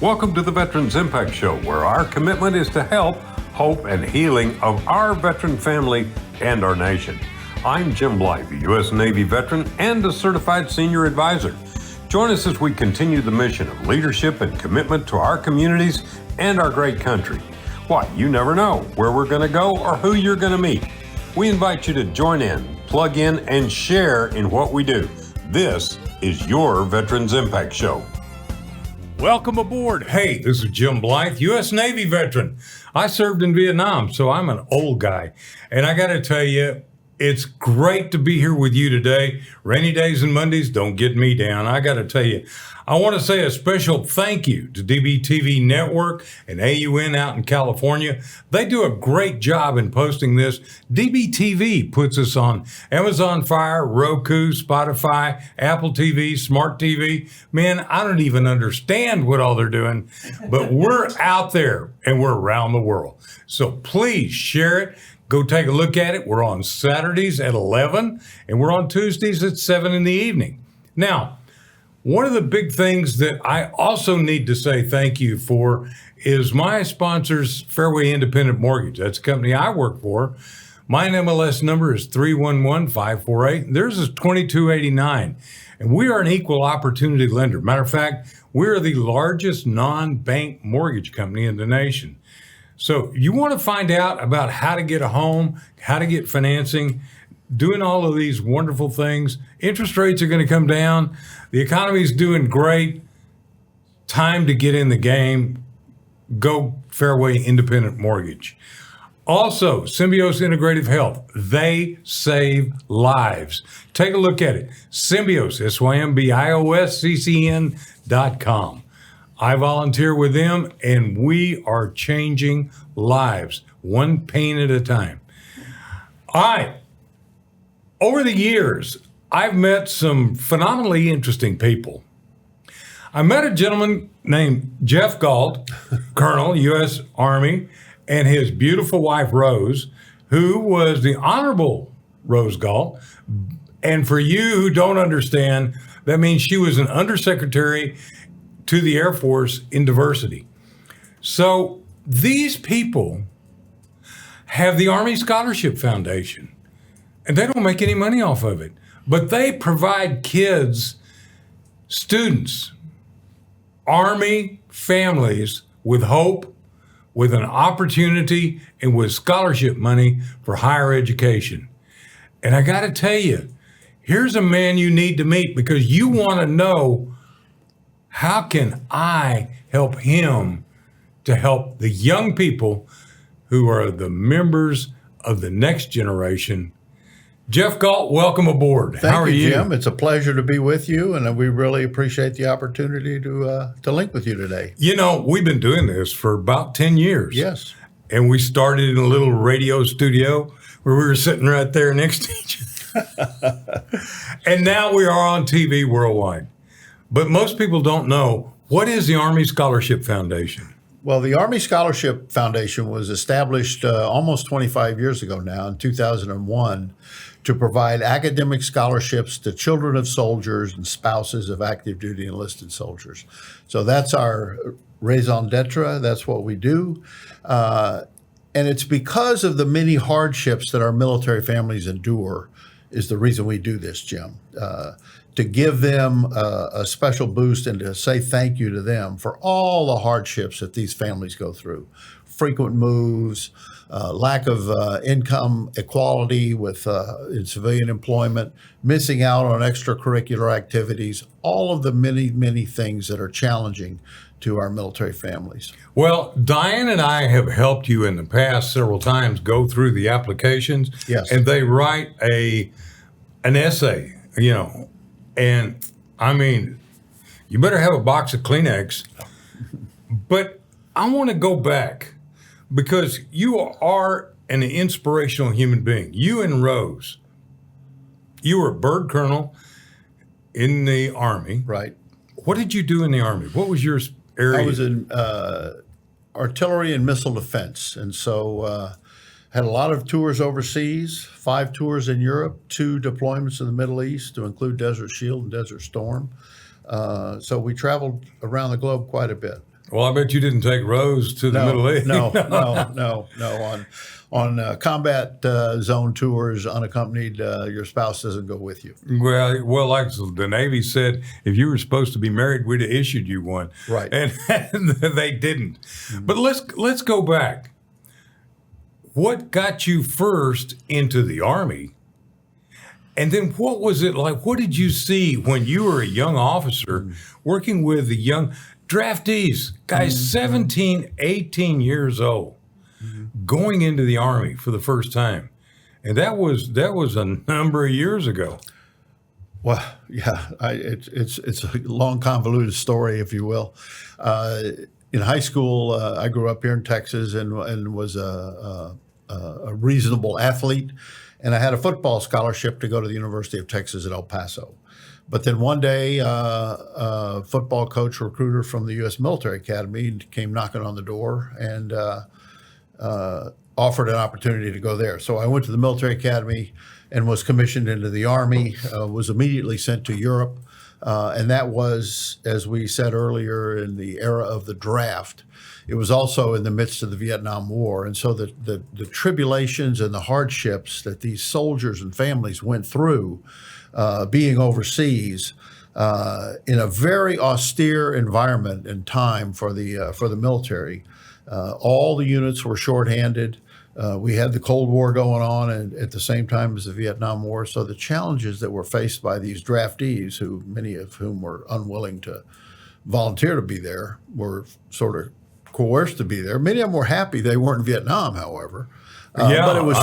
Welcome to the Veterans Impact Show, where our commitment is to help, hope, and healing of our veteran family and our nation. I'm Jim Blythe, a U.S. Navy veteran and a certified senior advisor. Join us as we continue the mission of leadership and commitment to our communities and our great country. Why, you never know where we're going to go or who you're going to meet. We invite you to join in, plug in, and share in what we do. This is your Veterans Impact Show. Welcome aboard. Hey, this is Jim Blythe, U.S. Navy veteran. I served in Vietnam, so I'm an old guy. And I got to tell you, it's great to be here with you today. Rainy days and Mondays don't get me down. I got to tell you, I want to say a special thank you to DBTV Network and AUN out in California. They do a great job in posting this. DBTV puts us on Amazon Fire, Roku, Spotify, Apple TV, Smart TV. Man, I don't even understand what all they're doing, but we're out there and we're around the world. So please share it. Go take a look at it. We're on Saturdays at 11 and we're on Tuesdays at 7 in the evening. Now, one of the big things that I also need to say thank you for is my sponsors, Fairway Independent Mortgage. That's the company I work for. My MLS number is 311548. Theirs is 2289. And we are an equal opportunity lender. Matter of fact, we're the largest non-bank mortgage company in the nation. So you want to find out about how to get a home, how to get financing, doing all of these wonderful things. Interest rates are going to come down. The economy is doing great. Time to get in the game. Go Fairway Independent Mortgage. Also, Symbios Integrative Health. They save lives. Take a look at it. Symbios, SYMBIOSCCN.com. I volunteer with them, and we are changing lives, one pain at a time. All right. Over the years, I've met some phenomenally interesting people. I met a gentleman named Jeff Galt, Colonel, U.S. Army, and his beautiful wife, Rose, who was the Honorable Rose Galt. And for you who don't understand, that means she was an undersecretary to the Air Force in diversity. So these people have the Army Scholarship Foundation, and they don't make any money off of it, but they provide kids, students, Army families with hope, with an opportunity, and with scholarship money for higher education. And I got to tell you, here's a man you need to meet because you want to know, how can I help him to help the young people who are the members of the next generation? Jeff Galt, welcome aboard. How are you, Jim? It's a pleasure to be with you, and we really appreciate the opportunity to link with you today. You know, we've been doing this for about 10 years. Yes. And we started in a little radio studio where we were sitting right there next to each other. And now we are on TV worldwide. But most people don't know, what is the Army Scholarship Foundation? Well, the Army Scholarship Foundation was established almost 25 years ago now, in 2001, to provide academic scholarships to children of soldiers and spouses of active duty enlisted soldiers. So that's our raison d'etre. That's what we do. And it's because of the many hardships that our military families endure is the reason we do this, Jim. To give them a special boost and to say thank you to them for all the hardships that these families go through. Frequent moves, lack of income equality with in civilian employment, missing out on extracurricular activities, all of the many, many things that are challenging to our military families. Well, Diane and I have helped you in the past several times go through the applications. Yes. And they write an essay, you know. And I mean, you better have a box of Kleenex. But I want to go back because you are an inspirational human being. You and Rose, you were a bird colonel in the Army. Right. What did you do in the Army? What was your area? I was in artillery and missile defense. And so had a lot of tours overseas, 5 tours in Europe, 2 deployments in the Middle East to include Desert Shield and Desert Storm. So we traveled around the globe quite a bit. Well, I bet you didn't take Rose to the Middle East. No. On combat zone tours, unaccompanied, your spouse doesn't go with you. Well, like the Navy said, if you were supposed to be married, we'd have issued you one. Right. And they didn't. But let's go back. What got you first into the Army? And then what was it like? What did you see when you were a young officer working with the young draftees, guys 17, 18 years old, going into the Army for the first time? And that was a number of years ago. Well, yeah, it's a long, convoluted story, if you will. In high school, I grew up here in Texas and was a reasonable athlete, and I had a football scholarship to go to the University of Texas at El Paso. But then one day, a football coach recruiter from the U.S. Military Academy came knocking on the door and offered an opportunity to go there. So I went to the Military Academy and was commissioned into the Army, was immediately sent to Europe. And that was, as we said earlier, in the era of the draft. It was also in the midst of the Vietnam War. And so the tribulations and the hardships that these soldiers and families went through being overseas in a very austere environment and time for the military. All the units were shorthanded. We had the Cold War going on at the same time as the Vietnam War. So the challenges that were faced by these draftees, many of whom were unwilling to volunteer to be there, were sort of coerced to be there. Many of them were happy they weren't in Vietnam, however. But it was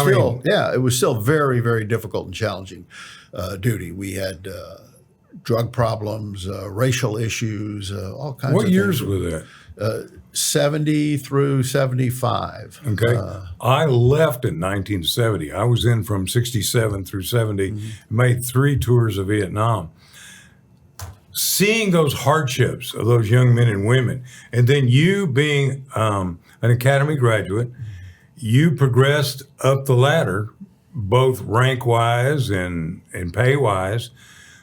it was still very, very difficult and challenging duty. We had drug problems, racial issues, all kinds of things. What years were that? 70 through 75. Okay. I left in 1970. I was in from 67 through 70, made 3 tours of Vietnam. Seeing those hardships of those young men and women, and then you being an academy graduate, you progressed up the ladder, both rank-wise and pay-wise.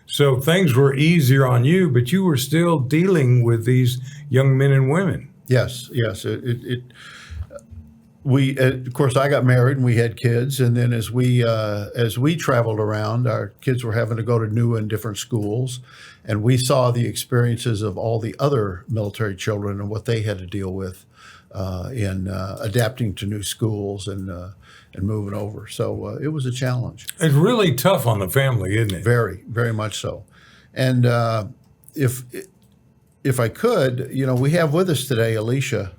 So things were easier on you, but you were still dealing with these young men and women. Yes. We of course I got married and we had kids, and then as we traveled around, our kids were having to go to new and different schools, and we saw the experiences of all the other military children and what they had to deal with in adapting to new schools and moving over. So it was a challenge. It's really tough on the family, isn't it? Very, very much so. And if I could, we have with us today Alicia.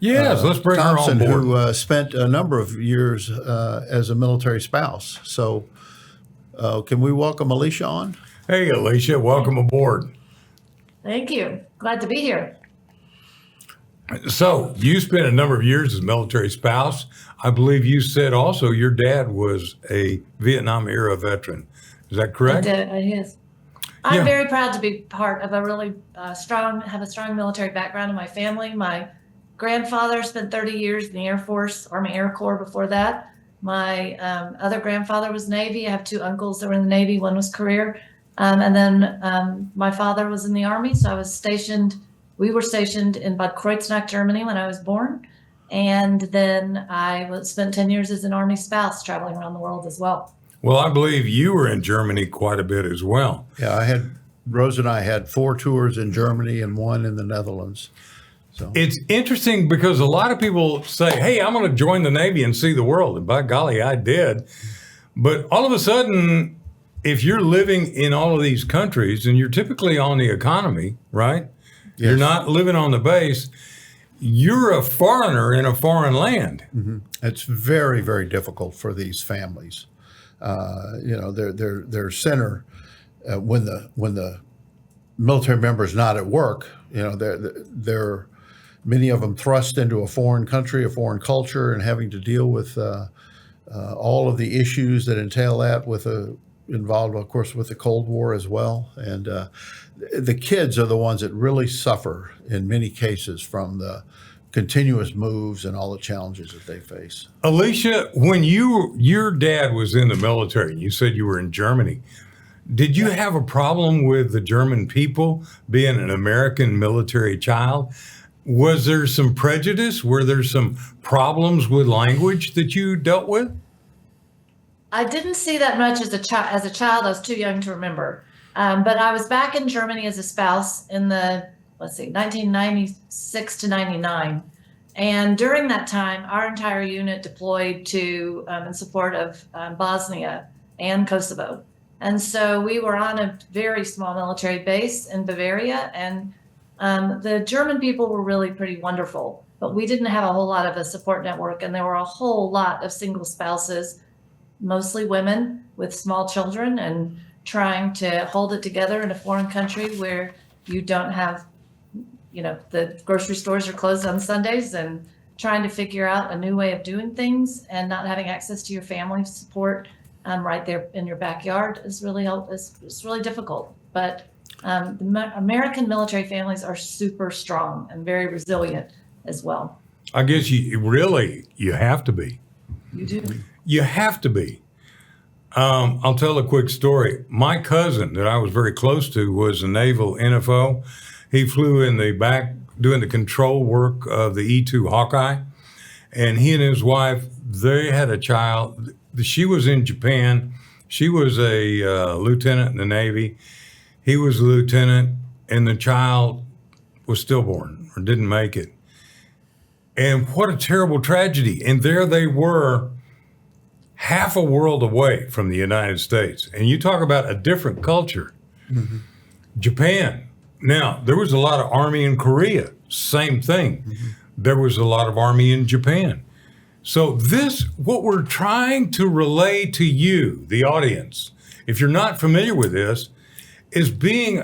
Yes, let's bring Thompson, her on board. who spent a number of years as a military spouse. So can we welcome Alicia on? Hey, Alicia, welcome aboard. Thank you. Glad to be here. So you spent a number of years as a military spouse. I believe you said also your dad was a Vietnam era veteran. Is that correct? Yes. I'm very proud to be part of a really strong military background in my family. My grandfather spent 30 years in the Air Force, Army Air Corps before that. My other grandfather was Navy. I have 2 uncles that were in the Navy. One was career. And then my father was in the Army. So we were stationed in Bad Kreuznach, Germany when I was born. And then I spent 10 years as an Army spouse traveling around the world as well. Well, I believe you were in Germany quite a bit as well. Yeah, Rose and I had 4 tours in Germany and 1 in the Netherlands. So it's interesting because a lot of people say, hey, I'm going to join the Navy and see the world. And by golly, I did. But all of a sudden, if you're living in all of these countries and you're typically on the economy, right? Yes. You're not living on the base. You're a foreigner in a foreign land. Mm-hmm. It's very, very difficult for these families. Their center when the military member is not at work. They're many of them thrust into a foreign country, a foreign culture, and having to deal with all of the issues that entail that. Involved, of course, with the Cold War as well. And the kids are the ones that really suffer in many cases from the continuous moves and all the challenges that they face. Alicia, when your dad was in the military, and you said you were in Germany, did you have a problem with the German people being an American military child? Was there some prejudice? Were there some problems with language that you dealt with? I didn't see that much as a child. As a child, I was too young to remember. But I was back in Germany as a spouse in the 1996 to 99, and during that time, our entire unit deployed to in support of Bosnia and Kosovo, and so we were on a very small military base in Bavaria, and the German people were really pretty wonderful, but we didn't have a whole lot of a support network, and there were a whole lot of single spouses, mostly women with small children, and trying to hold it together in a foreign country where you don't have, the grocery stores are closed on Sundays, and trying to figure out a new way of doing things and not having access to your family support right there in your backyard is really difficult. But the American military families are super strong and very resilient as well. I guess you have to be. You do. You have to be. I'll tell a quick story. My cousin that I was very close to was a naval NFO. He flew in the back doing the control work of the E-2 Hawkeye. And he and his wife, they had a child. She was in Japan. She was a lieutenant in the Navy. He was a lieutenant, and the child was stillborn or didn't make it. And what a terrible tragedy. And there they were, half a world away from the United States. And you talk about a different culture. Mm-hmm. Japan. Now, there was a lot of Army in Korea. Same thing. Mm-hmm. There was a lot of Army in Japan. So what we're trying to relay to you, the audience, if you're not familiar with this, is being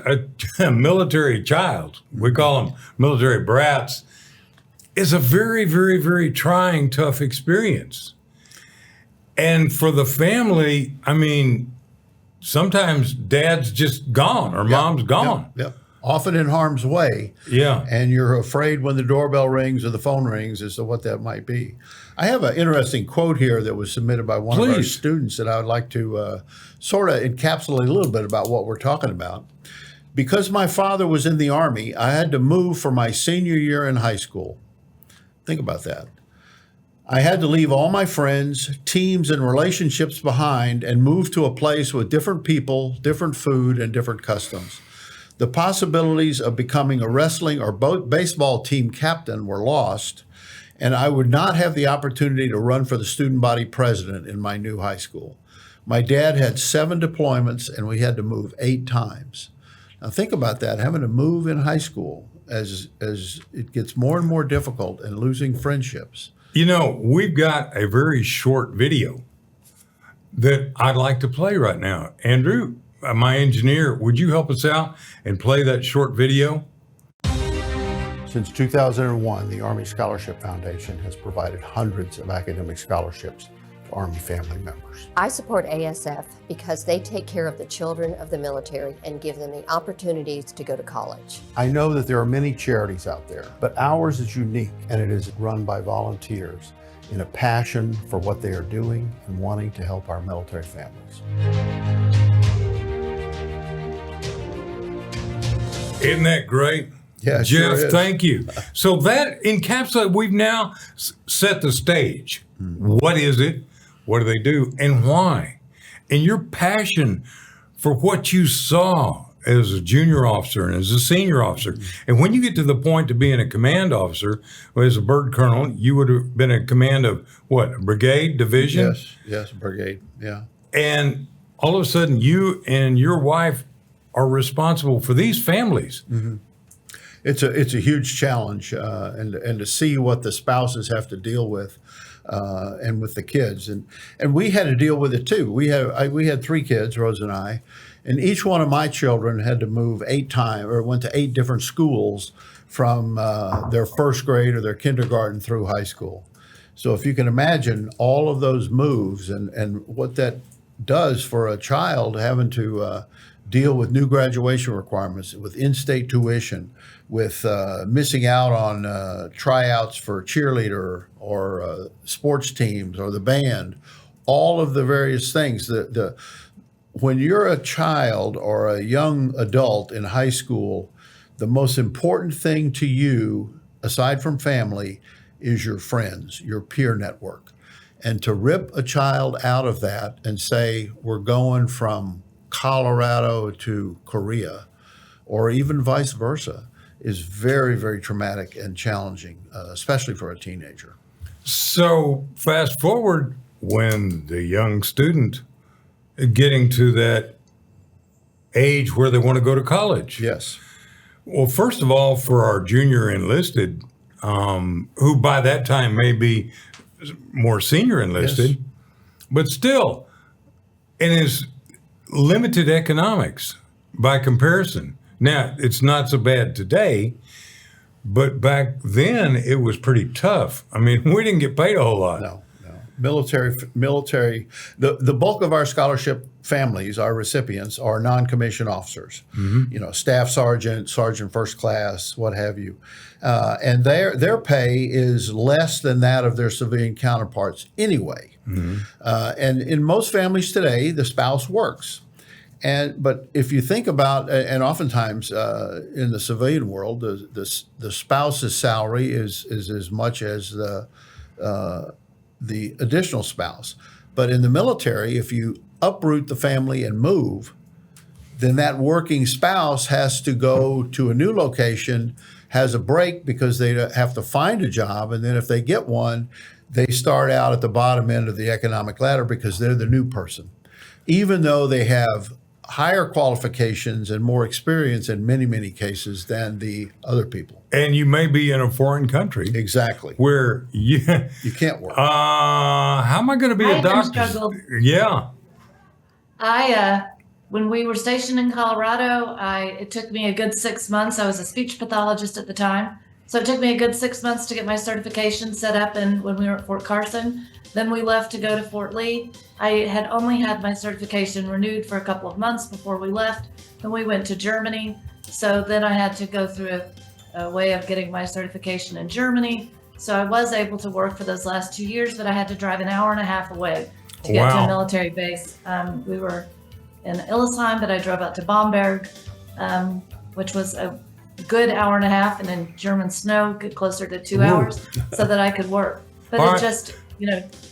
a military child, we call them military brats, is a very, very, very trying, tough experience. And for the family, I mean, sometimes dad's just gone or mom's gone. Yep. Often in harm's way. Yeah. And you're afraid when the doorbell rings or the phone rings as to what that might be. I have an interesting quote here that was submitted by one of our students that I would like to sort of encapsulate a little bit about what we're talking about. Because my father was in the Army, I had to move for my senior year in high school. Think about that. I had to leave all my friends, teams, and relationships behind and move to a place with different people, different food, and different customs. The possibilities of becoming a wrestling or baseball team captain were lost, and I would not have the opportunity to run for the student body president in my new high school. My dad had 7 deployments, and we had to move 8 times. Now think about that, having to move in high school as it gets more and more difficult and losing friendships. You know, we've got a very short video that I'd like to play right now. Andrew, my engineer, would you help us out and play that short video? Since 2001, the Army Scholarship Foundation has provided hundreds of academic scholarships to Army family members. I support ASF because they take care of the children of the military and give them the opportunities to go to college. I know that there are many charities out there, but ours is unique, and it is run by volunteers in a passion for what they are doing and wanting to help our military families. Isn't that great? Yeah, Jeff, sure is. Thank you. So that encapsulates, we've now set the stage. What is it? What do they do? And why? And your passion for what you saw as a junior officer and as a senior officer. And when you get to the point to being a command officer, well, as a bird colonel, you would have been in command of what, a brigade, division? Yes, brigade, yeah. And all of a sudden, you and your wife are responsible for these families. Mm-hmm. It's a huge challenge, and to see what the spouses have to deal with, and with the kids, and we had to deal with it too. We had 3 kids, Rose and I, and each one of my children had to move 8 times or went to 8 different schools from their first grade or their kindergarten through high school. So if you can imagine all of those moves and what that does for a child having to deal with new graduation requirements, with in-state tuition, with missing out on tryouts for cheerleader or sports teams or the band, all of the various things. When you're a child or a young adult in high school, the most important thing to you aside from family, is your friends, your peer network. And to rip a child out of that and say, we're going from Colorado to Korea, or even vice versa, is very, very traumatic and challenging, especially for a teenager. So fast forward when the young student getting to that age where they want to go to college. Yes. Well, first of all, for our junior enlisted, who by that time may be more senior enlisted, Yes. but still, in his limited economics by comparison. Now, it's not so bad today, but back then it was pretty tough. I mean, we didn't get paid a whole lot. No. Military. The bulk of our scholarship families, our recipients, are non-commissioned officers. Staff sergeant, sergeant first class, what have you, and their pay is less than that of their civilian counterparts anyway. And in most families today, the spouse works. But if you think about, and oftentimes in the civilian world, the spouse's salary is as much as the additional spouse. But in the military, if you uproot the family and move, then that working spouse has to go to a new location, has a break because they have to find a job. And then if they get one, they start out at the bottom end of the economic ladder because they're the new person, even though they have higher qualifications and more experience in many, many cases than the other people. And you may be in a foreign country Exactly. where you can't work. how am I going to be I a even doctor? struggled. Yeah. When we were stationed in Colorado, it took me a good 6 months. I was a speech pathologist at the time. So it took me a good 6 months to get my certification set up when we were at Fort Carson. Then we left to go to Fort Lee. I had only had my certification renewed for a couple of months before we left. Then we went to Germany. So then I had to go through a way of getting my certification in Germany. So I was able to work for those last 2 years, but I had to drive an hour and a half away to get to Wow. a military base. We were in Illesheim, but I drove out to Bamberg, which was a good hour and a half, and in German snow, get closer to 2 hours, so that I could work. But All it right. just,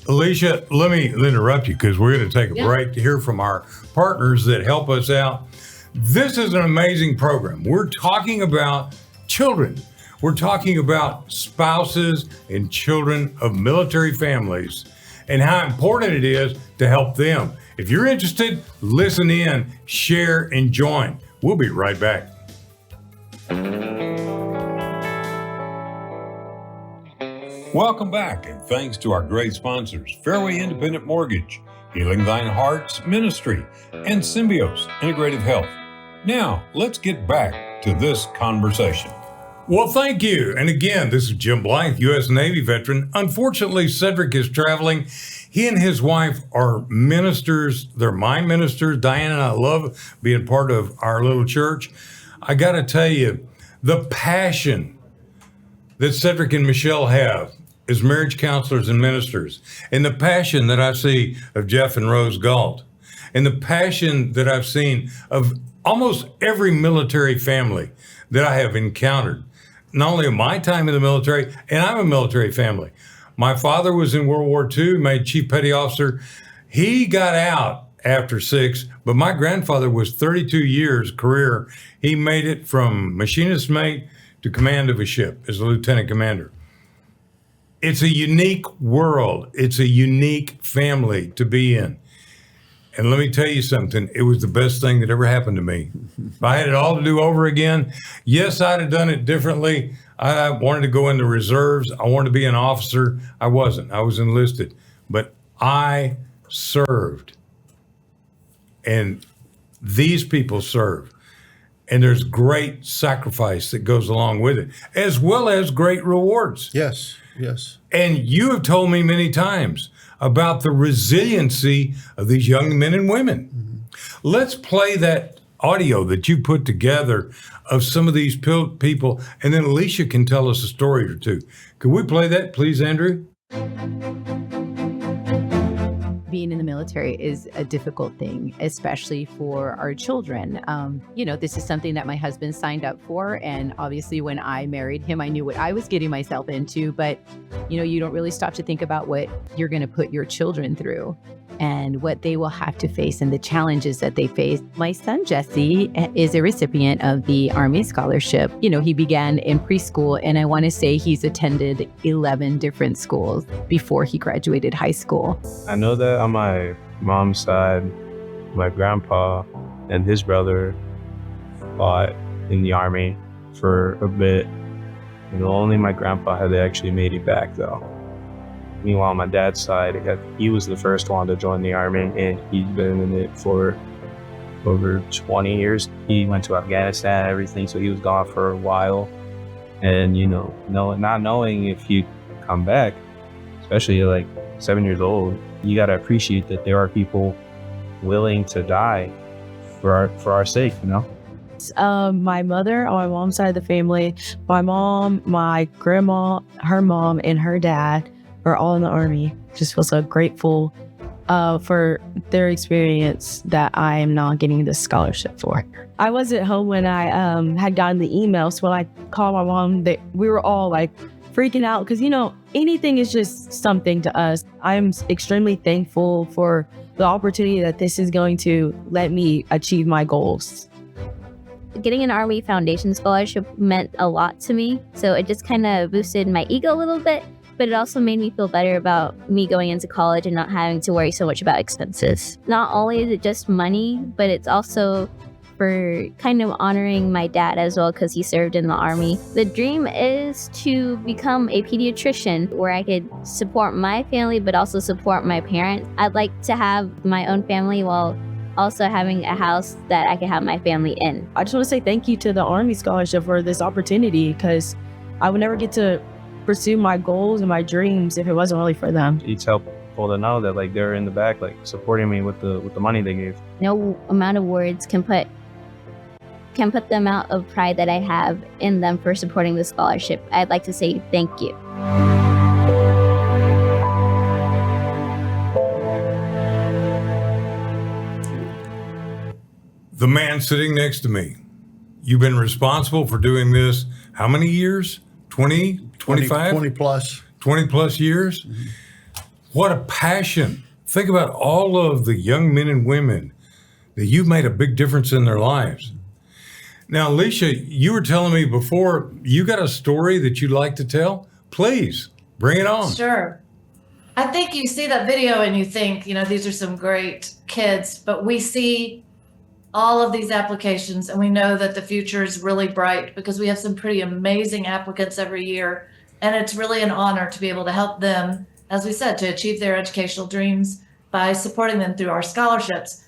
Alicia, let me interrupt you because we're going to take a Yeah. break to hear from our partners that help us out. This is an amazing program. We're talking about children. We're talking about spouses and children of military families and how important it is to help them. If you're interested, listen in, share, and join. We'll be right back. Welcome back, and thanks to our great sponsors, Fairway Independent Mortgage, Healing Thine Hearts Ministry, and Symbios Integrative Health. Now, let's get back to this conversation. Well, thank you. And again, this is Jim Blythe, U.S. Navy veteran. Unfortunately, Cedric is traveling. He and his wife are ministers. They're my ministers. Diane and I love being part of our little church. I got to tell you, the passion that Cedric and Michelle have as marriage counselors and ministers, and the passion that I see of Jeff and Rose Galt, and the passion that I've seen of almost every military family that I have encountered, not only in my time in the military, and I'm a military family. My father was in World War II, made Chief Petty Officer. He got out after 6, but my grandfather was 32 years career. He made it from machinist mate to command of a ship as a lieutenant commander. It's a unique world. It's a unique family to be in. And let me tell you something, it was the best thing that ever happened to me. If I had it all to do over again, yes, I'd have done it differently. I wanted to go into reserves. I wanted to be an officer. I wasn't. I was enlisted. But I served. And these people serve. And there's great sacrifice that goes along with it, as well as great rewards. Yes, yes. And you have told me many times about the resiliency of these young men and women. Let's play that audio that you put together of some of these people, and then Alicia can tell us a story or two. Could we play that, please, Andrew? being in the military is a difficult thing, especially for our children. This is something that my husband signed up for. And obviously, when I married him, I knew what I was getting myself into. But, you don't really stop to think about what you're going to put your children through and what they will have to face and the challenges that they face. My son, Jesse, is a recipient of the Army Scholarship. He began in preschool, and I want to say he's attended 11 different schools before he graduated high school. I know that on my mom's side, my grandpa and his brother fought in the Army for a bit. Only my grandpa had actually made it back, though. Meanwhile, on my dad's side, he was the first one to join the Army, and he's been in it for over 20 years. He went to Afghanistan, everything, so he was gone for a while. And, not knowing if you come back, especially like 7 years old, you got to appreciate that there are people willing to die for our sake, My mother on my mom's side of the family, my mom, my grandma, her mom, and her dad are all in the Army. Just feel so grateful for their experience that I am not getting this scholarship for. I wasn't home when I had gotten the email, so when I called my mom, we were all like freaking out because, anything is just something to us. I'm extremely thankful for the opportunity that this is going to let me achieve my goals. Getting an Army Foundation scholarship meant a lot to me, so it just kind of boosted my ego a little bit. But it also made me feel better about me going into college and not having to worry so much about expenses. Not only is it just money, but it's also for kind of honoring my dad as well because he served in the Army. The dream is to become a pediatrician where I could support my family but also support my parents. I'd like to have my own family while also having a house that I can have my family in. I just want to say thank you to the Army Scholarship for this opportunity because I would never get to pursue my goals and my dreams if it wasn't really for them. It's helpful to know that they're in the back, supporting me with the money they gave. No amount of words can put the amount of pride that I have in them for supporting the scholarship. I'd like to say thank you. The man sitting next to me, you've been responsible for doing this how many years? 20, 25? 20 plus. 20 plus years? Mm-hmm. What a passion. Think about all of the young men and women that you've made a big difference in their lives. Now, Alicia, you were telling me before, you got a story that you'd like to tell? Please, bring it on. Sure. I think you see that video and you think, these are some great kids, but we see all of these applications and we know that the future is really bright because we have some pretty amazing applicants every year. And it's really an honor to be able to help them, as we said, to achieve their educational dreams by supporting them through our scholarships.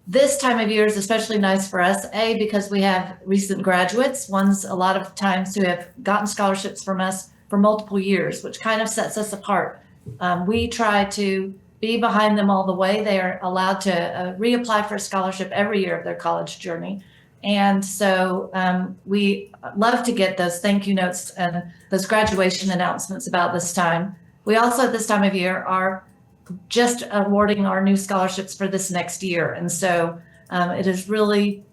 This time of year is especially nice for us, because we have recent graduates, ones a lot of times who have gotten scholarships from us for multiple years, which kind of sets us apart. We try to be behind them all the way. They are allowed to reapply for a scholarship every year of their college journey. And so we love to get those thank you notes and those graduation announcements about this time. We also at this time of year are just awarding our new scholarships for this next year. And so it is really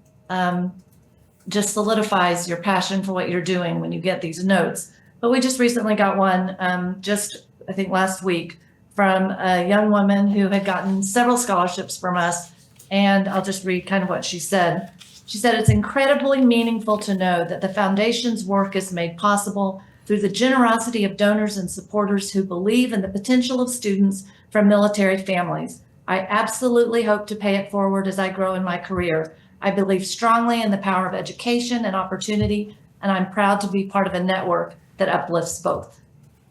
just solidifies your passion for what you're doing when you get these notes. But we just recently got one I think last week from a young woman who had gotten several scholarships from us. And I'll just read kind of what she said. She said, "It's incredibly meaningful to know that the foundation's work is made possible through the generosity of donors and supporters who believe in the potential of students from military families. I absolutely hope to pay it forward as I grow in my career. I believe strongly in the power of education and opportunity, and I'm proud to be part of a network that uplifts both."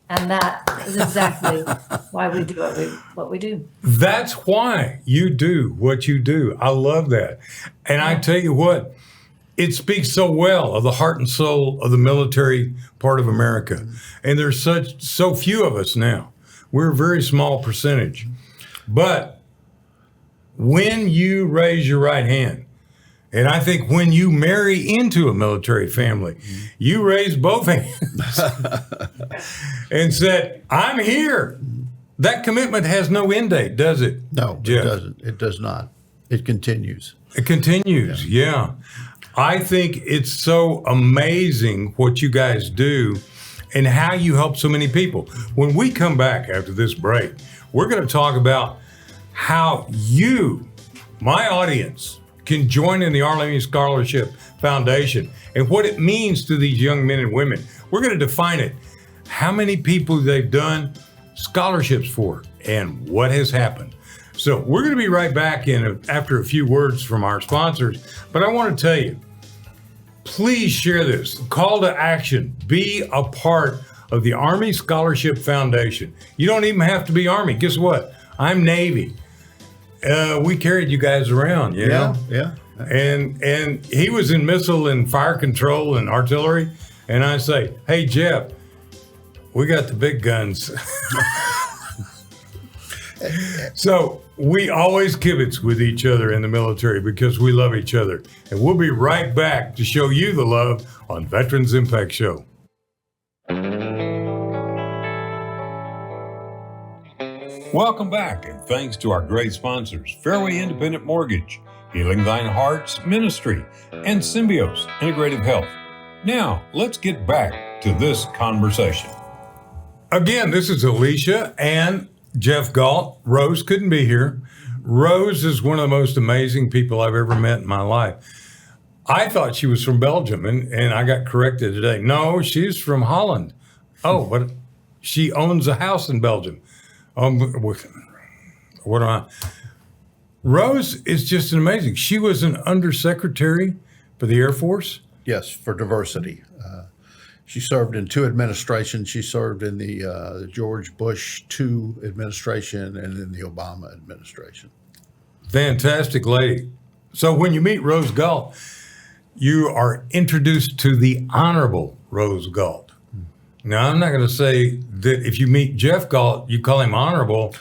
And that is exactly why we do what we do. That's why you do what you do. I love that. And I tell you what, it speaks so well of the heart and soul of the military part of America. And there's so few of us now. We're a very small percentage. But when you raise your right hand, and I think when you marry into a military family, you raise both hands and said, "I'm here. that commitment has no end date, does it? No, Jeff? it doesn't. It does not. It continues. It continues, yeah. I think it's so amazing what you guys do and how you help so many people. When we come back after this break, we're going to talk about how you, my audience, can join in the Arlene Scholarship Foundation and what it means to these young men and women. We're going to define it, how many people they've done scholarships for, and what has happened. So we're going to be right back after a few words from our sponsors. But I want to tell you, please share this. Call to action. Be a part of the Army Scholarship Foundation. You don't even have to be Army. Guess what? I'm Navy. We carried you guys around, you know? Yeah. And he was in missile and fire control and artillery. And I say, hey, Jeff, we got the big guns. So we always kibitz with each other in the military because we love each other. And we'll be right back to show you the love on Veterans Impact Show. Welcome back, and thanks to our great sponsors, Fairway Independent Mortgage, Healing Thine Hearts Ministry, and Symbios Integrative Health. Now, let's get back to this conversation. Again, this is Alicia and Jeff Galt. Rose couldn't be here. Rose is one of the most amazing people I've ever met in my life. I thought she was from Belgium, and I got corrected today. No, she's from Holland. Oh, but she owns a house in Belgium. What am I? Rose is just amazing. She was an undersecretary for the Air Force. Yes, for diversity. She served in 2 administrations. She served in the George Bush II administration and in the Obama administration. Fantastic lady. So when you meet Rose Galt, you are introduced to the Honorable Rose Galt. Now, I'm not going to say that if you meet Jeff Galt, you call him honorable.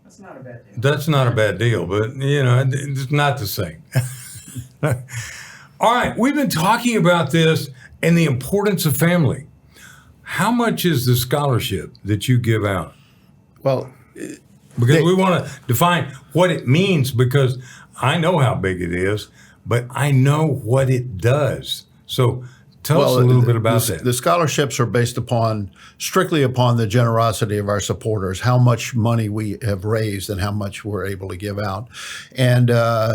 That's not a bad deal. That's not a bad deal, but, you know, it's not the same. All right, we've been talking about this and the importance of family. How much is the scholarship that you give out? Well, because we want to define what it means, because I know how big it is, but I know what it does. So tell us a little bit about that. The scholarships are based strictly upon the generosity of our supporters, how much money we have raised and how much we're able to give out. And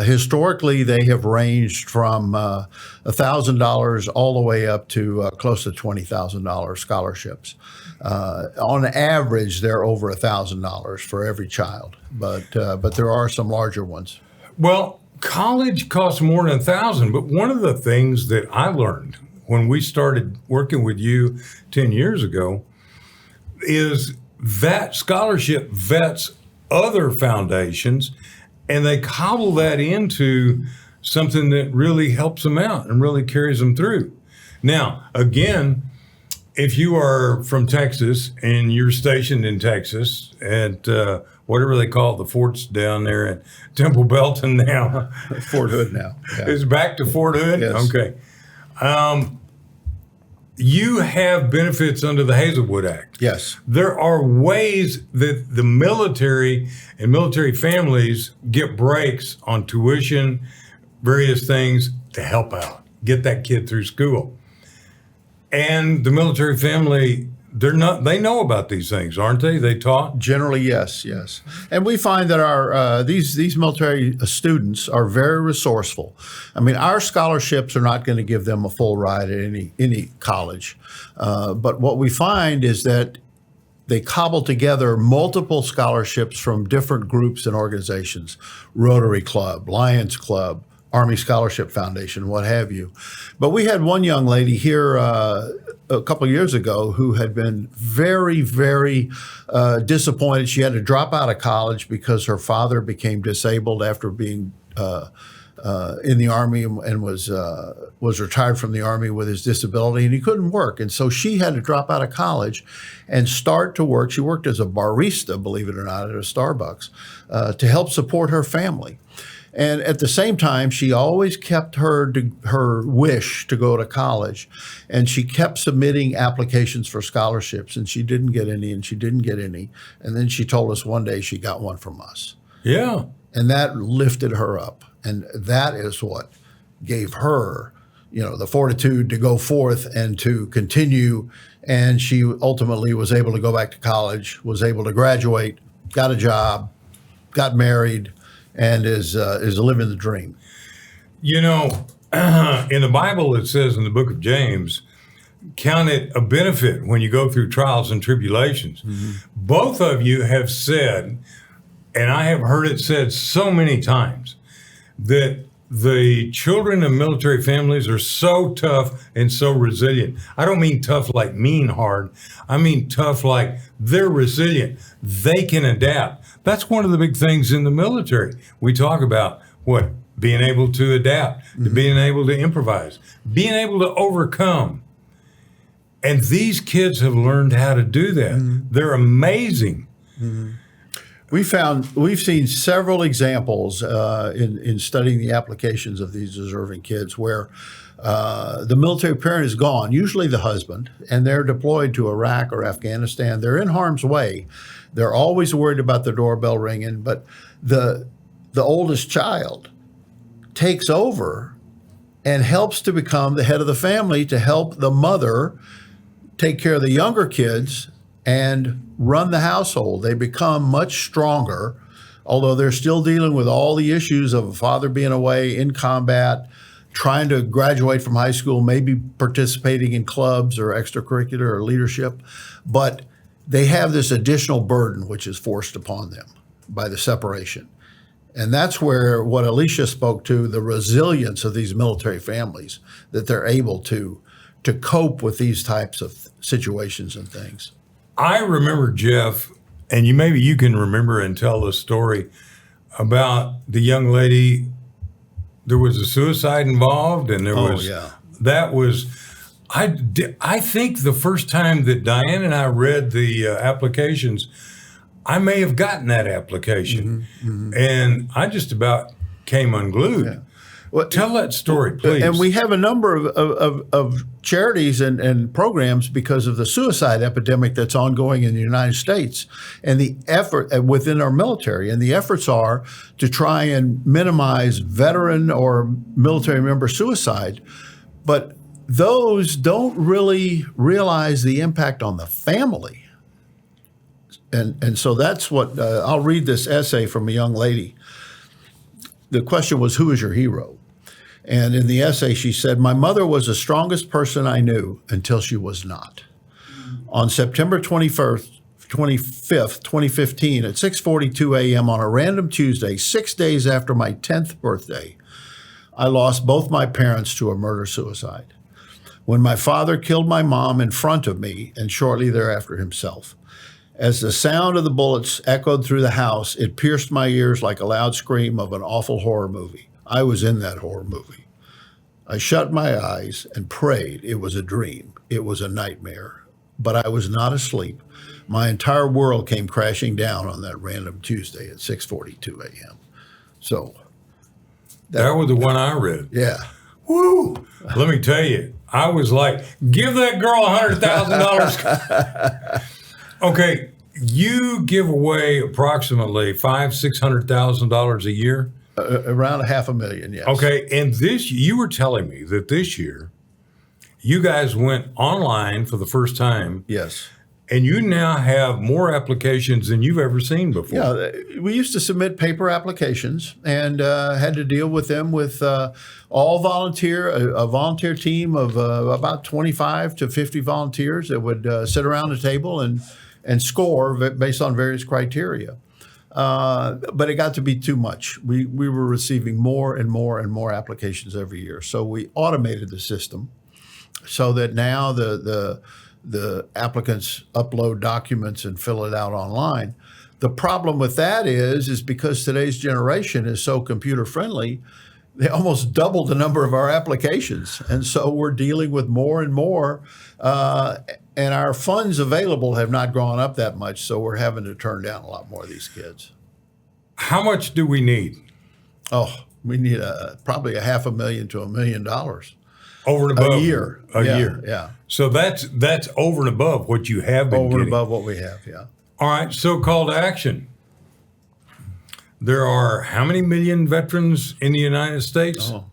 historically, they have ranged from $1,000 all the way up to close to $20,000 scholarships. On average, they're over $1,000 for every child, but there are some larger ones. Well, college costs more than $1,000, but one of the things that I learned when we started working with you 10 years ago is that scholarship vets other foundations, and they cobble that into something that really helps them out and really carries them through. Now, again, if you are from Texas and you're stationed in Texas at whatever they call it, the forts down there at Temple Belton now. Fort Hood now. Yeah. It's back to Fort Hood? Yes. Okay. You have benefits under the Hazelwood Act. Yes. There are ways that the military and military families get breaks on tuition, various things to help out, get that kid through school. And the military family, they know about these things, aren't they? They taught? Generally, yes. And we find that our these military students are very resourceful. I mean, our scholarships are not going to give them a full ride at any college. But what we find is that they cobble together multiple scholarships from different groups and organizations, Rotary Club, Lions Club, Army Scholarship Foundation, what have you. But we had one young lady here a couple of years ago who had been very, very disappointed. She had to drop out of college because her father became disabled after being in the Army and was retired from the Army with his disability, and he couldn't work. And so she had to drop out of college and start to work. She worked as a barista, believe it or not, at a Starbucks to help support her family. And at the same time, she always kept her wish to go to college, and she kept submitting applications for scholarships, and she didn't get any, and she didn't get any. And then she told us one day she got one from us. Yeah. And that lifted her up. And that is what gave her, the fortitude to go forth and to continue. And she ultimately was able to go back to college, was able to graduate, got a job, got married, and is living the dream. In the Bible, it says in the book of James, count it a benefit when you go through trials and tribulations. Mm-hmm. Both of you have said, and I have heard it said so many times, that the children of military families are so tough and so resilient. I don't mean tough like mean hard. I mean tough like they're resilient. They can adapt. That's one of the big things in the military. We talk about being able to adapt, to being able to improvise, being able to overcome. And these kids have learned how to do that. They're amazing. We've seen several examples in studying the applications of these deserving kids where the military parent is gone, usually the husband, and they're deployed to Iraq or Afghanistan. They're in harm's way. They're always worried about the doorbell ringing, but the oldest child takes over and helps to become the head of the family to help the mother take care of the younger kids and run the household. They become much stronger, although they're still dealing with all the issues of a father being away in combat, trying to graduate from high school, maybe participating in clubs or extracurricular or leadership. But they have this additional burden which is forced upon them by the separation. And that's where what Alicia spoke to, the resilience of these military families, that they're able to cope with these types of situations and things. I remember, Jeff, and maybe you can remember and tell the story about the young lady. There was a suicide involved, and I think the first time that Diane and I read the applications, I may have gotten that application, and I just about came unglued. Yeah. Well, tell that story, please. And we have a number of charities and programs because of the suicide epidemic that's ongoing in the United States, and the effort within our military. And the efforts are to try and minimize veteran or military member suicide. But those don't really realize the impact on the family. And so that's what I'll read this essay from a young lady. The question was, who is your hero? And in the essay, she said, my mother was the strongest person I knew until she was not. On September 25th, 2015, at 6:42 a.m. on a random Tuesday, 6 days after my 10th birthday, I lost both my parents to a murder-suicide. When my father killed my mom in front of me and shortly thereafter himself. As the sound of the bullets echoed through the house, it pierced my ears like a loud scream of an awful horror movie. I was in that horror movie. I shut my eyes and prayed it was a dream. It was a nightmare. But I was not asleep. My entire world came crashing down on that random Tuesday at 6:42 a.m. So that was the one I read. Yeah. Woo! Let me tell you, I was like, give that girl $100,000. Okay, you give away approximately $600,000 a year. Around $500,000, yes. Okay, and you were telling me that this year you guys went online for the first time. Yes. And you now have more applications than you've ever seen before. Yeah, we used to submit paper applications and had to deal with them with all volunteer, a volunteer team of about 25 to 50 volunteers that would sit around a table and score based on various criteria. But it got to be too much. We were receiving more and more and more applications every year. So we automated the system so that now the applicants upload documents and fill it out online. The problem with that is because today's generation is so computer friendly, they almost doubled the number of our applications. And so we're dealing with more and more, and our funds available have not gone up that much. So we're having to turn down a lot more of these kids. How much do we need? Oh, we need probably a $500,000 to $1 million Over and above a year. A Yeah, year. Yeah. So that's over and above what you have been Over getting. and above what we have. Yeah. All right, so call to action. There are how many million veterans in the United States? Oh,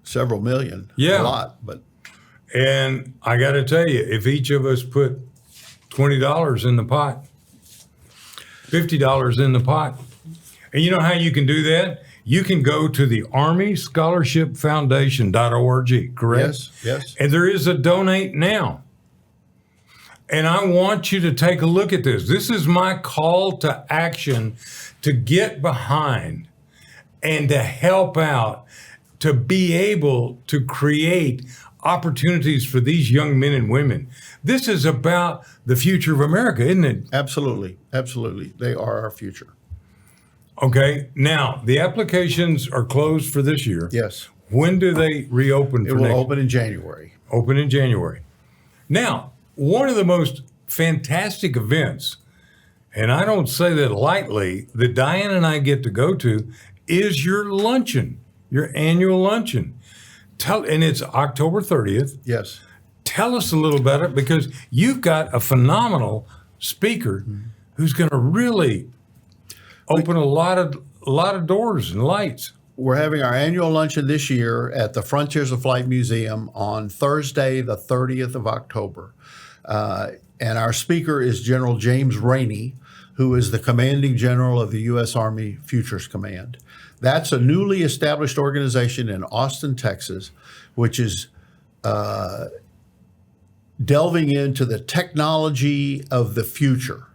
several million. Yeah. A lot, but And I got to tell you, if each of us put $20 in the pot, $50 in the pot, and you know how you can do that? You can go to the ArmyScholarshipFoundation.org, correct? yes, yes. And there is a donate now. And I want you to take a look at this. This is my call to action to get behind and to help out, to be able to create opportunities for these young men and women. This is about the future of America, isn't it? Absolutely. Absolutely. They are our future. Okay. Now, the applications are closed for this year. Yes. When do they reopen It for will next? open in January. Open in January. Now, one of the most fantastic events, and I don't say that lightly, that Diane and I get to go to is your luncheon, your annual luncheon. And it's October 30th. Yes. Tell us a little about it, because you've got a phenomenal speaker who's going to really open a lot of doors and lights. We're having our annual luncheon this year at the Frontiers of Flight Museum on Thursday, the 30th of October. And our speaker is General James Rainey, who is the commanding general of the U.S. Army Futures Command. That's a newly established organization in Austin, Texas, which is delving into the technology of the future,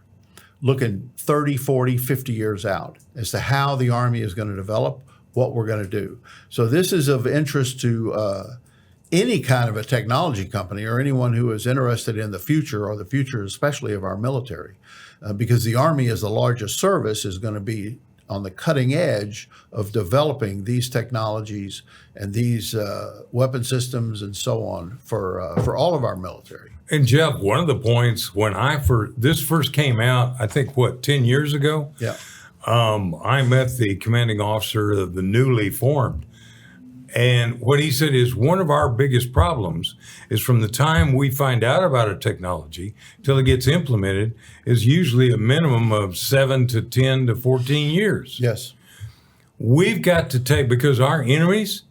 looking 30, 40, 50 years out as to how the Army is going to develop, what we're going to do. So this is of interest to any kind of a technology company or anyone who is interested in the future, or the future especially of our military, because the Army, as the largest service, is going to be on the cutting edge of developing these technologies and these weapon systems and so on for all of our military. And Jeff, one of the points when this first came out, I think 10 years ago. Yeah. I met the commanding officer of the newly formed. And what he said is one of our biggest problems is from the time we find out about a technology till it gets implemented is usually a minimum of 7 to 10 to 14 years. Yes. We've got to because our enemies,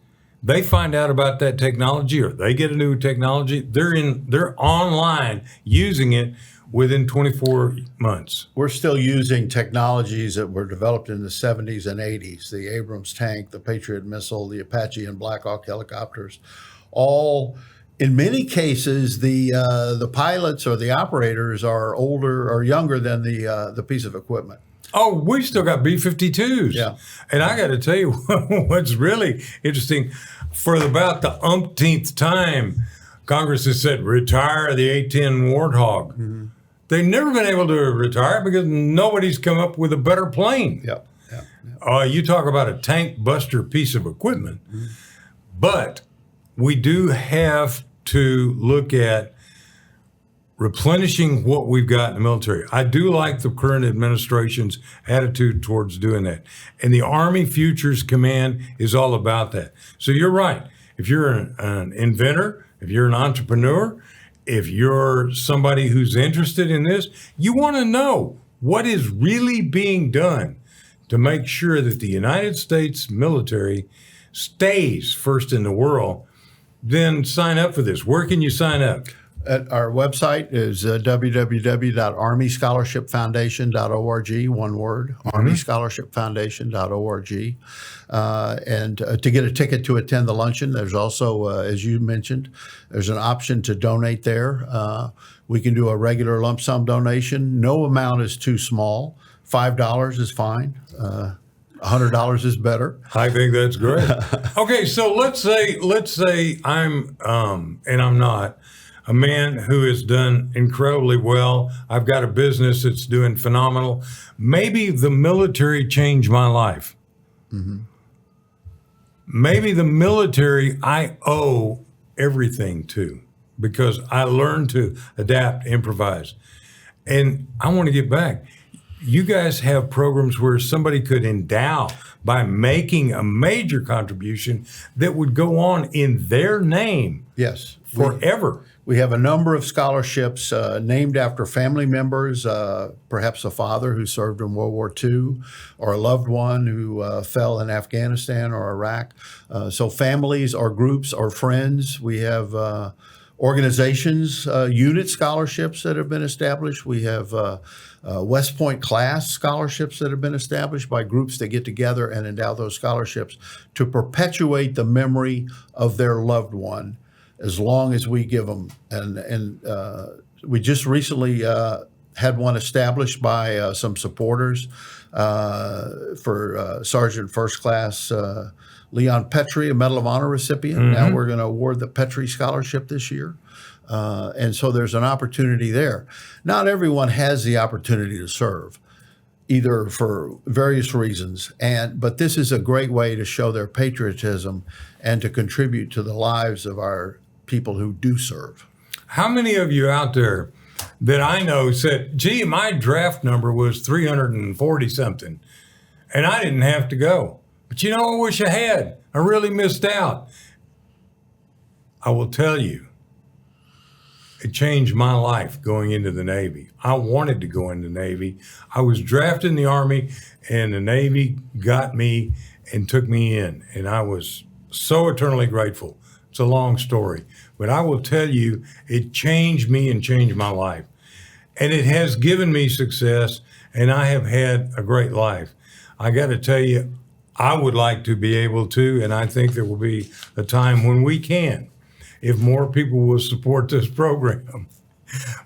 they find out about that technology or they get a new technology, they're online using it within 24 months. We're still using technologies that were developed in the 70s and 80s, the Abrams tank, the Patriot missile, the Apache and Black Hawk helicopters. All, in many cases, the pilots or the operators are older or younger than the piece of equipment. Oh, we still got B-52s. Yeah. And I got to tell you what's really interesting, for about the umpteenth time, Congress has said, retire the A-10 Warthog. Mm-hmm. They've never been able to retire because nobody's come up with a better plane. Yep. Yep. You talk about a tank buster piece of equipment, but we do have to look at replenishing what we've got in the military. I do like the current administration's attitude towards doing that. And the Army Futures Command is all about that. So you're right. If you're an inventor, if you're an entrepreneur, if you're somebody who's interested in this, you want to know what is really being done to make sure that the United States military stays first in the world, then sign up for this. Where can you sign up? At our website is www.armyscholarshipfoundation.org, one word, armyscholarshipfoundation.org. And to get a ticket to attend the luncheon, there's also, as you mentioned, there's an option to donate there. We can do a regular lump sum donation. No amount is too small. $5 is fine. $100 is better. I think that's great. Okay, so let's say I'm, and I'm not, a man who has done incredibly well. I've got a business that's doing phenomenal. Maybe the military changed my life. Mm-hmm. Maybe the military I owe everything to, because I learned to adapt, improvise. And I want to get back. you guys have programs where somebody could endow by making a major contribution that would go on in their name Yes. forever. We have a number of scholarships named after family members, perhaps a father who served in World War II, or a loved one who fell in Afghanistan or Iraq. So families or groups or friends. We have organizations, unit scholarships that have been established. We have West Point class scholarships that have been established by groups that get together and endow those scholarships to perpetuate the memory of their loved one as long as we give them. And we just recently had one established by some supporters for Sergeant First Class Leon Petrie, a Medal of Honor recipient. Now we're going to award the Petrie Scholarship this year. And so there's an opportunity there. Not everyone has the opportunity to serve, either for various reasons. But this is a great way to show their patriotism and to contribute to the lives of our people who do serve. How many of you out there that I know said, gee, my draft number was 340 something and I didn't have to go? But you know, I wish I had. I really missed out. I will tell you, it changed my life going into the Navy. I wanted to go into the Navy. I was drafted in the Army, and the Navy got me and took me in. And I was so eternally grateful. It's a long story. But I will tell you, it changed me and changed my life. And it has given me success, and I have had a great life. I got to tell you, I would like to be able to, and I think there will be a time when we can, if more people will support this program.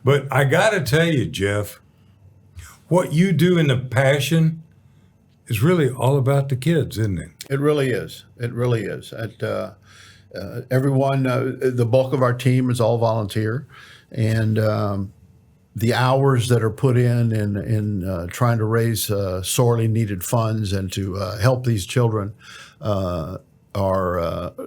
But I got to tell you, Jeff, what you do in the passion is really all about the kids, isn't it? It really is. It really is. Everyone, the bulk of our team is all volunteer, and the hours that are put in trying to raise sorely needed funds and to help these children are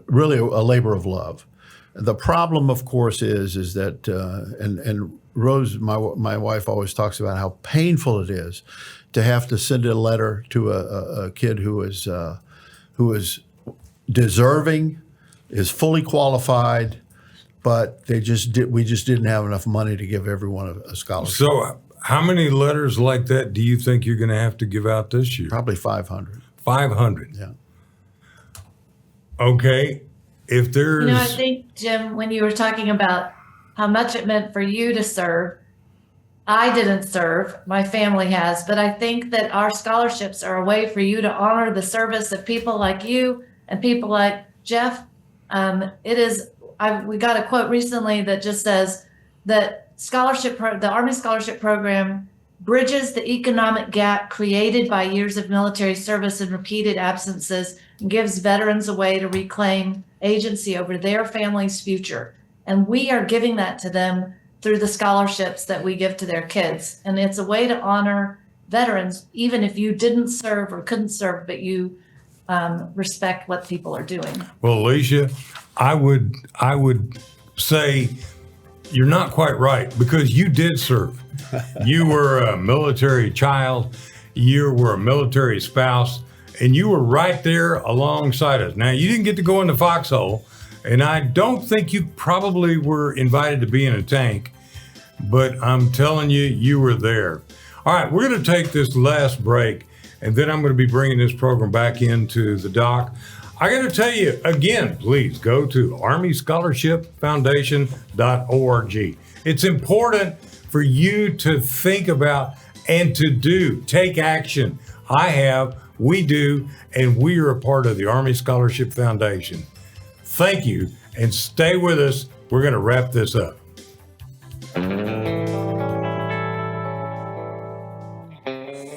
really a labor of love. The problem, of course, is that, and Rose, my wife, always talks about how painful it is to have to send a letter to a kid who is deserving, is fully qualified, but we just didn't have enough money to give everyone a scholarship. So how many letters like that do you think you're going to have to give out this year? Probably 500. 500. Yeah. Okay. If there's... I think, Jim, when you were talking about how much it meant for you to serve, I didn't serve, my family has, but I think that our scholarships are a way for you to honor the service of people like you and people like Jeff. We got a quote recently that just says that the Army Scholarship Program bridges the economic gap created by years of military service and repeated absences and gives veterans a way to reclaim agency over their family's future. And we are giving that to them through the scholarships that we give to their kids. And it's a way to honor veterans, even if you didn't serve or couldn't serve, but you respect what people are doing. Well, Alicia, I would say you're not quite right, because you did serve. You were a military child, you were a military spouse, and you were right there alongside us. Now, you didn't get to go in the foxhole, and I don't think you probably were invited to be in a tank, but I'm telling you, you were there. All right, we're going to take this last break, and then I'm going to be bringing this program back into the dock. I got to tell you again, please go to ArmyScholarshipFoundation.org. It's important for you to think about and to take action. We do, and we are a part of the Army Scholarship Foundation. Thank you, and stay with us. We're going to wrap this up.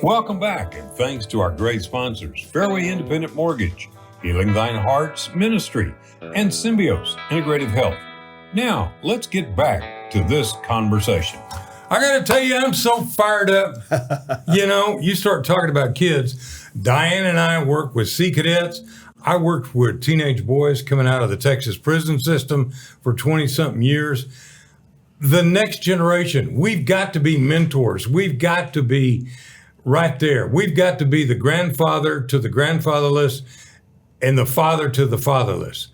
Welcome back, and thanks to our great sponsors, Fairway Independent Mortgage, Healing Thine Hearts Ministry, and Symbios Integrative Health. Now, let's get back to this conversation. I got to tell you, I'm so fired up. You start talking about kids. Diane and I work with Sea Cadets. I worked with teenage boys coming out of the Texas prison system for 20-something years. The next generation, we've got to be mentors. We've got to be right there. We've got to be the grandfather to the grandfatherless and the father to the fatherless.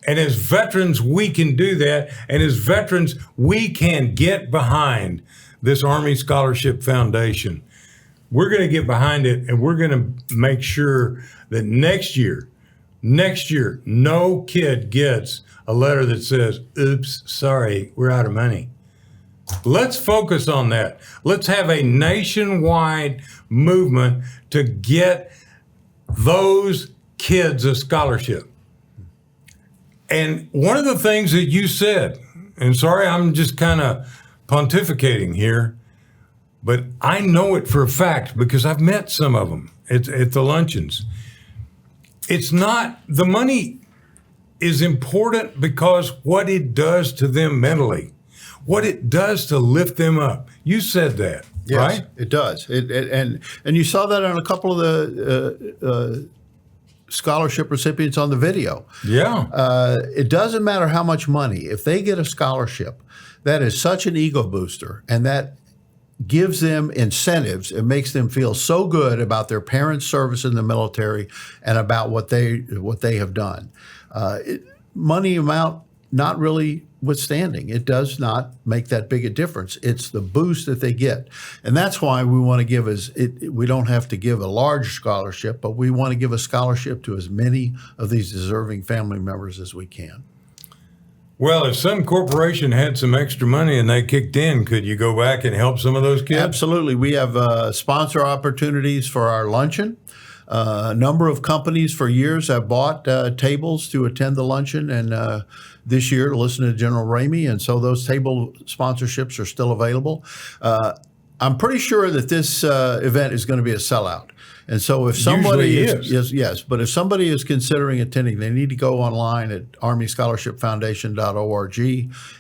And as veterans, we can do that. And as veterans, we can get behind this Army Scholarship Foundation. We're going to get behind it, and we're going to make sure that next year, no kid gets a letter that says, oops, sorry, we're out of money. Let's focus on that. Let's have a nationwide movement to get those kids a scholarship. And one of the things that you said, and sorry, I'm just kind of pontificating here, but I know it for a fact because I've met some of them at the luncheons. It's not, the money is important because what it does to them mentally, what it does to lift them up. You said that, Yes, right? it does. And you saw that on a couple of the scholarship recipients on the video. Yeah. It doesn't matter how much money. If they get a scholarship, that is such an ego booster, and that gives them incentives. It makes them feel so good about their parents' service in the military and about what they have done. Money amount not really withstanding, it does not make that big a difference. It's the boost that they get, and that's why we want to give we don't have to give a large scholarship, but we want to give a scholarship to as many of these deserving family members as we can. Well, if some corporation had some extra money and they kicked in, could you go back and help some of those kids? Absolutely. We have sponsor opportunities for our luncheon. A number of companies for years have bought tables to attend the luncheon, and this year to listen to General Ramey, and so those table sponsorships are still available. I'm pretty sure that this event is going to be a sellout. And so if somebody Usually yes, but if somebody is considering attending, they need to go online at armyscholarshipfoundation.org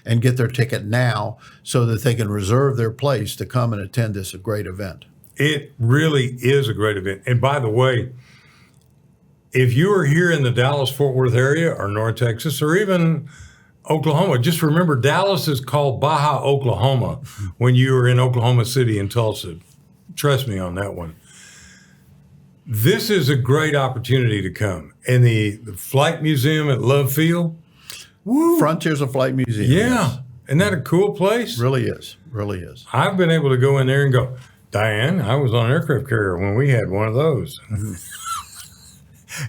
and get their ticket now so that they can reserve their place to come and attend this great event. It really is a great event. And by the way, if you are here in the Dallas-Fort Worth area or North Texas or even Oklahoma, just remember Dallas is called Baja, Oklahoma when you are in Oklahoma City and Tulsa. Trust me on that one. This is a great opportunity to come. And the Flight Museum at Love Field. Woo. Frontiers of Flight Museum. Yeah. Yes. Isn't that a cool place? Really is. Really is. I've been able to go in there and go, Diane, I was on an aircraft carrier when we had one of those.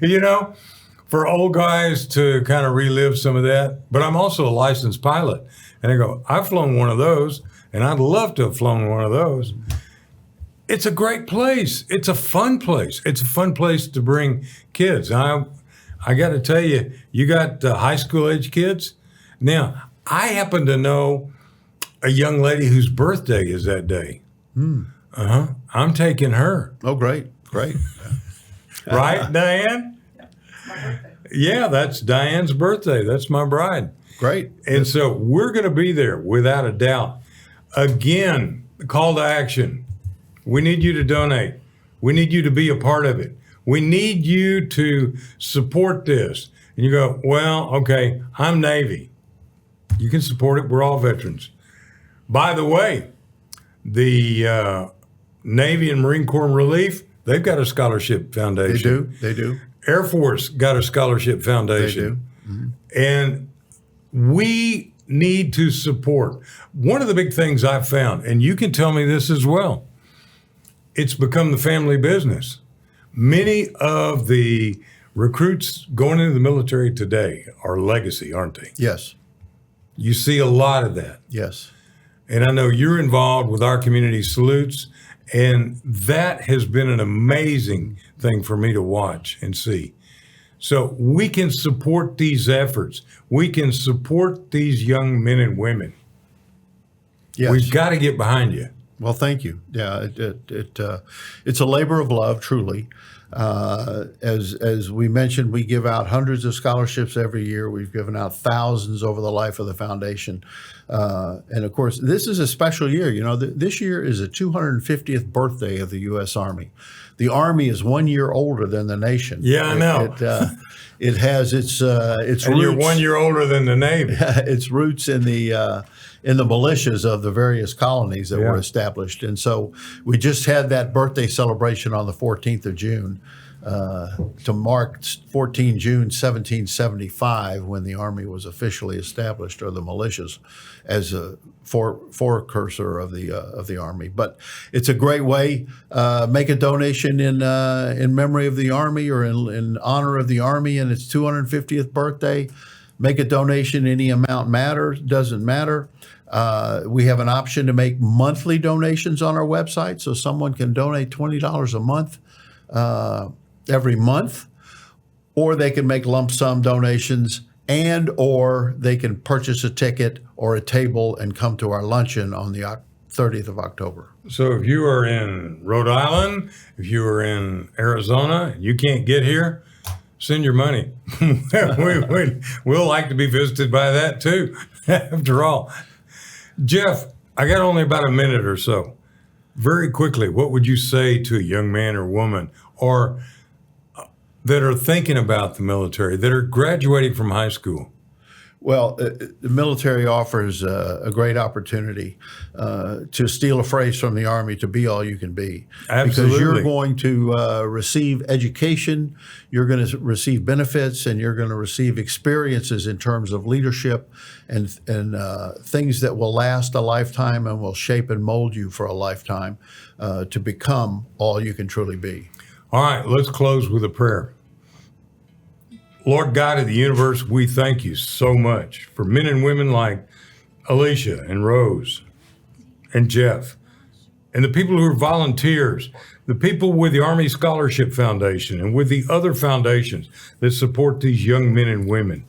You know, for old guys to kind of relive some of that. But I'm also a licensed pilot. And I go, I've flown one of those, and I'd love to have flown one of those. It's a great place. It's a fun place. It's a fun place to bring kids. I got to tell you, you got high school age kids. Now, I happen to know a young lady whose birthday is that day. I'm taking her. Oh, great. Great. Right, Diane? Yeah, that's Diane's birthday. That's my bride. Great. And so we're going to be there without a doubt. Again, the call to action. We need you to donate. We need you to be a part of it. We need you to support this. And you go, well, okay, I'm Navy. You can support it. We're all veterans. By the way, the Navy and Marine Corps Relief, they've got a scholarship foundation. They do. Air Force got a scholarship foundation. They do. And we need to support. One of the big things I've found, and you can tell me this as well, it's become the family business. Many of the recruits going into the military today are legacy, aren't they? Yes. You see a lot of that. Yes. And I know you're involved with our community salutes, and that has been an amazing thing for me to watch and see. So we can support these efforts. We can support these young men and women. Yes. We've got to get behind you. Well, thank you. Yeah, it's a labor of love, truly. As we mentioned, we give out hundreds of scholarships every year. We've given out thousands over the life of the foundation. And of course, this is a special year. You know, this year is the 250th birthday of the U.S. Army. The Army is 1 year older than the nation. Yeah, I know. It has its And roots. you're 1 year older than the Navy. Its roots in the in the militias of the various colonies that were Yeah. established. And so we just had that birthday celebration on the 14th of June to mark 14 June 1775 when the Army was officially established, or the militias, as a forecursor of the Army. But it's a great way. Make a donation in memory of the Army, or in honor of the Army and its 250th birthday. Make a donation. Any amount matters. Doesn't matter. We have an option to make monthly donations on our website, so someone can donate $20 a month every month, or they can make lump sum donations, and or they can purchase a ticket or a table and come to our luncheon on the 30th of October. So if you are in Rhode Island, if you are in Arizona, you can't get here, send your money. We'll like to be visited by that too, after all. Jeff, I got only about a minute or so. Very quickly, what would you say to a young man or woman, or that are thinking about the military, that are graduating from high school? Well, the military offers a great opportunity to steal a phrase from the Army, to be all you can be. Absolutely. Because you're going to receive education, you're going to receive benefits, and you're going to receive experiences in terms of leadership and things that will last a lifetime and will shape and mold you for a lifetime to become all you can truly be. All right, let's close with a prayer. Lord God of the universe, we thank you so much for men and women like Alicia and Rose and Jeff, and the people who are volunteers, the people with the Army Scholarship Foundation and with the other foundations that support these young men and women.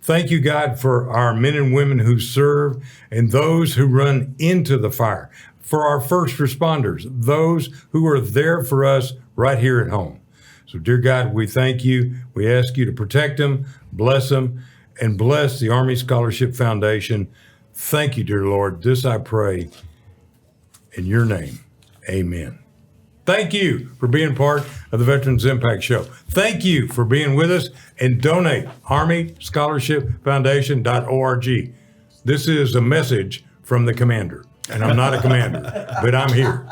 Thank you, God, for our men and women who serve and those who run into the fire, for our first responders, those who are there for us right here at home. So, dear God, we thank you. We ask you to protect them, and bless the Army Scholarship Foundation. Thank you, dear Lord. This I pray in your name. Amen. Thank you for being part of the Veterans Impact Show. Thank you for being with us, and donate ArmyScholarshipFoundation.org. This is a message from the commander, and I'm not a commander, but I'm here.